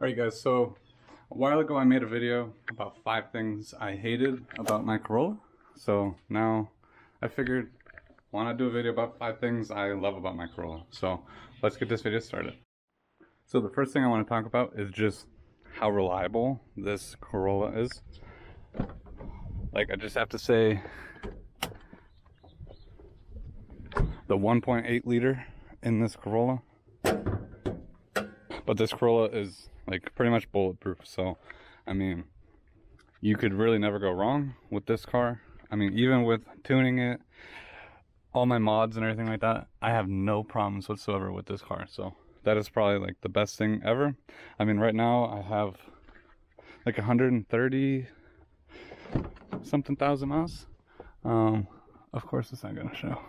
Alright guys, so a while ago I made a video about 5 things I hated about my Corolla. So now I figured, why not do a video about 5 things I love about my Corolla. So let's get this video started. So the first thing I want to talk about is just how reliable this Corolla is. Like, I just have to say, the 1.8 liter in this Corolla, but this Corolla is like pretty much bulletproof. So I mean, you could really never go wrong with this car. I mean, even with tuning it, all my mods and everything like that, I have no problems whatsoever with this car. So that is probably like the best thing ever. I mean, right now I have like 130 something thousand miles. Of course it's not gonna show.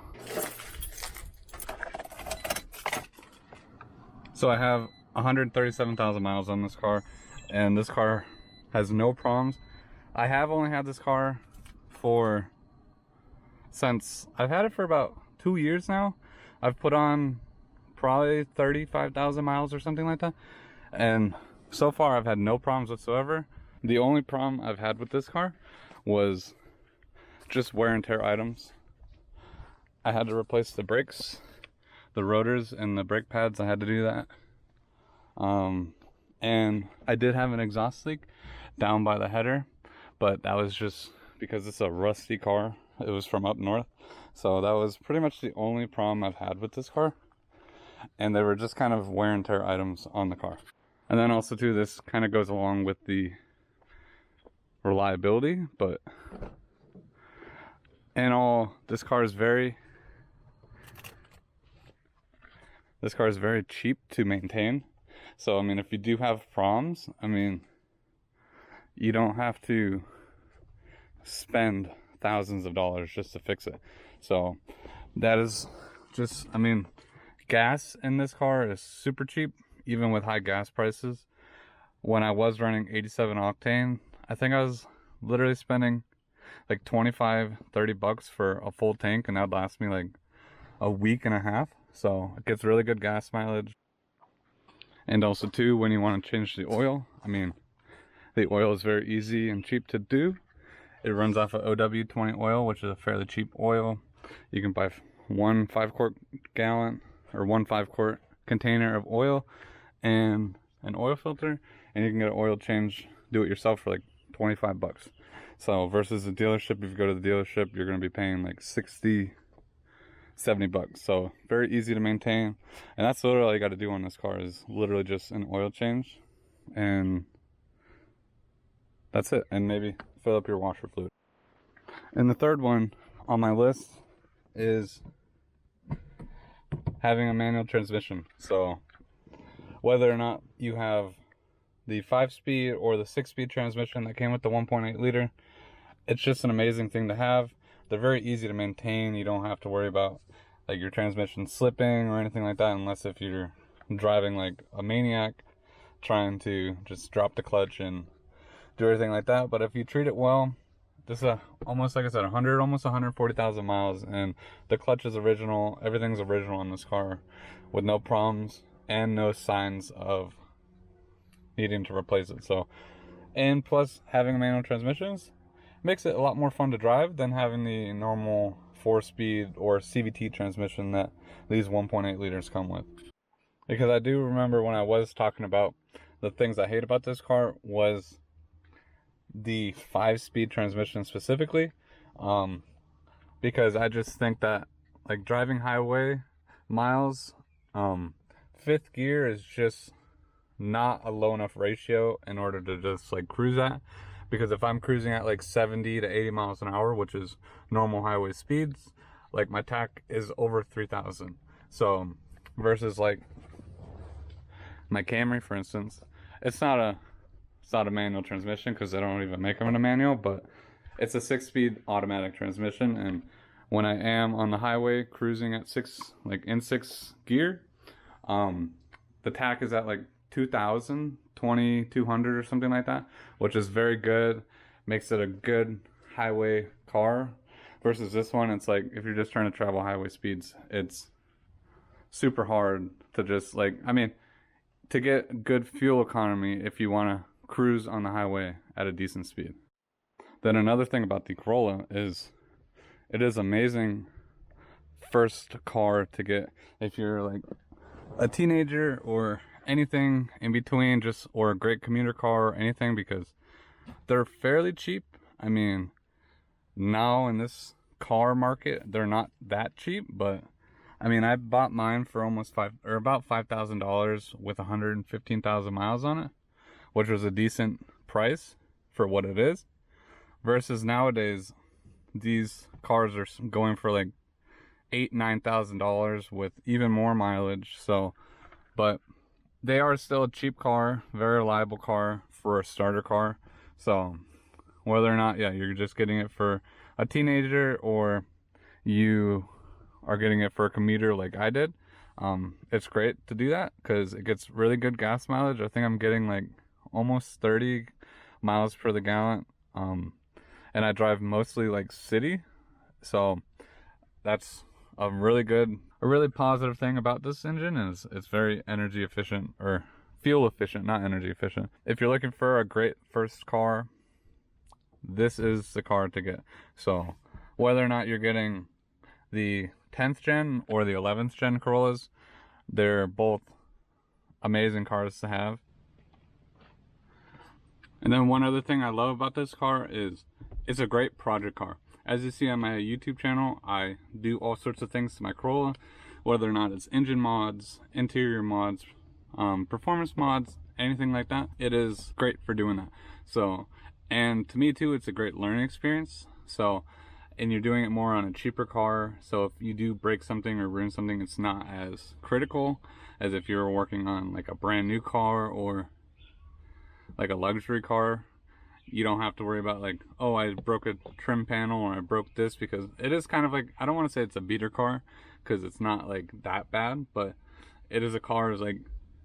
So I have 137,000 miles on this car, and this car has no problems. I have only had this car since I've had it for about 2 years now. I've put on probably 35,000 miles or something like that, and so far I've had no problems whatsoever. The only problem I've had with this car was just wear and tear items. I had to replace the brakes, the rotors, and the brake pads. I had to do that. And I did have an exhaust leak down by the header, but that was just because it's a rusty car. It was from up north. So that was pretty much the only problem I've had with this car. And they were just kind of wear and tear items on the car. And then also too, this kind of goes along with the reliability, but in all, this car is very cheap to maintain. So I mean, if you do have problems, I mean, you don't have to spend thousands of dollars just to fix it. So that is just, I mean, gas in this car is super cheap, even with high gas prices. When I was running 87 octane, I think I was literally spending like 25-30 bucks for a full tank, and that would last me like a week and a half. So it gets really good gas mileage. And also too, when you want to change the oil, I mean, the oil is very easy and cheap to do. It runs off of OW20 oil, which is a fairly cheap oil. You can buy one 5-quart gallon or one 5-quart container of oil and an oil filter, and you can get an oil change, do it yourself for like 25 bucks. So versus a dealership, if you go to the dealership, you're going to be paying like 60, 70 bucks. So very easy to maintain, and that's literally all you got to do on this car is literally just an oil change, and that's it. And maybe fill up your washer fluid. And the third one on my list is having a manual transmission. So whether or not you have the 5-speed or the 6-speed transmission that came with the 1.8 liter, it's just an amazing thing to have. They're very easy to maintain. You don't have to worry about like your transmission slipping or anything like that, unless if you're driving like a maniac trying to just drop the clutch and do everything like that. But if you treat it well, this is almost, like I said, almost 140,000 miles, and the clutch is original. Everything's original on this car with no problems and no signs of needing to replace it. So, and plus having manual transmissions makes it a lot more fun to drive than having the normal 4-speed or CVT transmission that these 1.8 liters come with. Because I do remember when I was talking about the things I hate about this car was the 5-speed transmission specifically, because I just think that like driving highway miles, 5th gear is just not a low enough ratio in order to just like cruise at. Because if I'm cruising at like 70 to 80 miles an hour, which is normal highway speeds, like my tach is over 3,000. So versus like my Camry, for instance, it's not a manual transmission because they don't even make them in a manual, but it's a 6-speed automatic transmission. And when I am on the highway cruising at 6 gear, the tach is at like 2,000, 2,200 or something like that, which is very good. Makes it a good highway car. Versus this one, it's like if you're just trying to travel highway speeds, it's super hard to just like, I mean, to get good fuel economy if you want to cruise on the highway at a decent speed. Then another thing about the Corolla is it is amazing first car to get if you're like a teenager or anything in between, just or a great commuter car or anything, because they're fairly cheap. I mean, now in this car market they're not that cheap, but I mean, I bought mine for almost about $5,000 with 115,000 miles on it, which was a decent price for what it is. Versus nowadays, these cars are going for like $8,000-9,000 with even more mileage. So, but they are still a cheap car, very reliable car for a starter car. So, whether or not, yeah, you're just getting it for a teenager or you are getting it for a commuter like I did, it's great to do that because it gets really good gas mileage. I think I'm getting like almost 30 miles per the gallon, and I drive mostly like city, so that's a really positive thing about this engine is it's very energy efficient, or fuel efficient, not energy efficient. If you're looking for a great first car, this is the car to get. So whether or not you're getting the 10th gen or the 11th gen Corollas, they're both amazing cars to have. And then one other thing I love about this car is it's a great project car. As you see on my YouTube channel, I do all sorts of things to my Corolla, whether or not it's engine mods, interior mods, performance mods, anything like that. It is great for doing that. So, and to me too, it's a great learning experience. So, and you're doing it more on a cheaper car, so if you do break something or ruin something, it's not as critical as if you're working on like a brand new car or like a luxury car. You don't have to worry about like, oh, I broke a trim panel or I broke this, because it is kind of like, I don't want to say it's a beater car because it's not like that bad, but it is a car is like,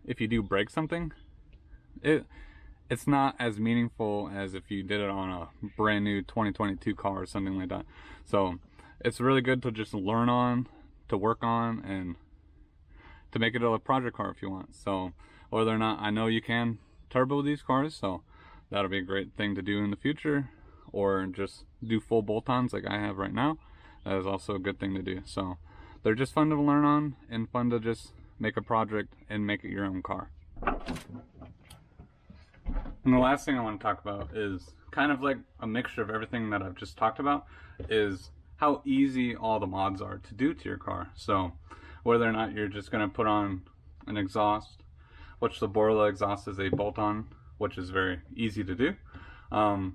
if you do break something, it's not as meaningful as if you did it on a brand new 2022 car or something like that. So it's really good to just learn on, to work on, and to make it a project car if you want. So whether or not, I know you can turbo these cars, so that'll be a great thing to do in the future, or just do full bolt-ons like I have right now. That is also a good thing to do. So they're just fun to learn on and fun to just make a project and make it your own car. And the last thing I want to talk about is kind of like a mixture of everything that I've just talked about, is how easy all the mods are to do to your car. So whether or not you're just going to put on an exhaust, which the Corolla exhaust is a bolt-on, which is very easy to do, and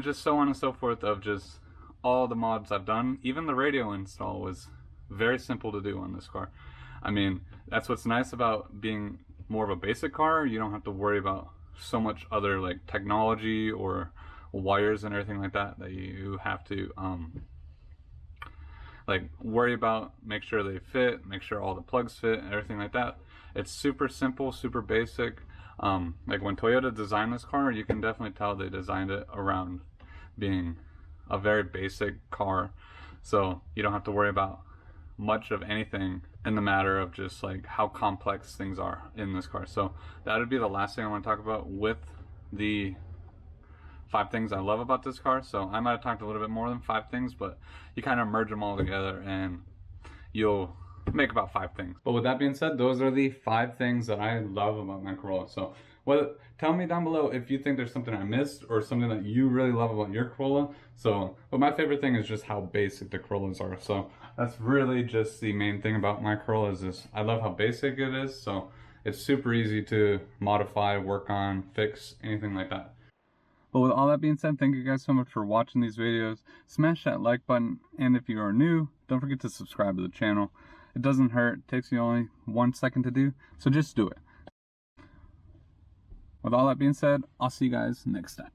just so on and so forth, of just all the mods I've done. Even the radio install was very simple to do on this car. I mean, that's what's nice about being more of a basic car. You don't have to worry about so much other like technology or wires and everything like that you have to like worry about, make sure they fit, make sure all the plugs fit and everything like that. It's super simple, super basic. Like when Toyota designed this car, you can definitely tell they designed it around being a very basic car, so you don't have to worry about much of anything in the matter of just like how complex things are in this car. So that would be the last thing I want to talk about with the 5 things I love about this car. So I might have talked a little bit more than 5 things, but you kind of merge them all together and you'll make about 5 things. But with that being said, those are the 5 things that I love about my Corolla. So tell me down below if you think there's something I missed or something that you really love about your Corolla. So, but my favorite thing is just how basic the Corollas are. So that's really just the main thing about my Corolla, is this: I love how basic it is. So it's super easy to modify, work on, fix, anything like that. But with all that being said, thank you guys so much for watching these videos. Smash that like button, and if you are new, don't forget to subscribe to the channel. It doesn't hurt, it takes you only 1 second to do, so just do it. With all that being said, I'll see you guys next time.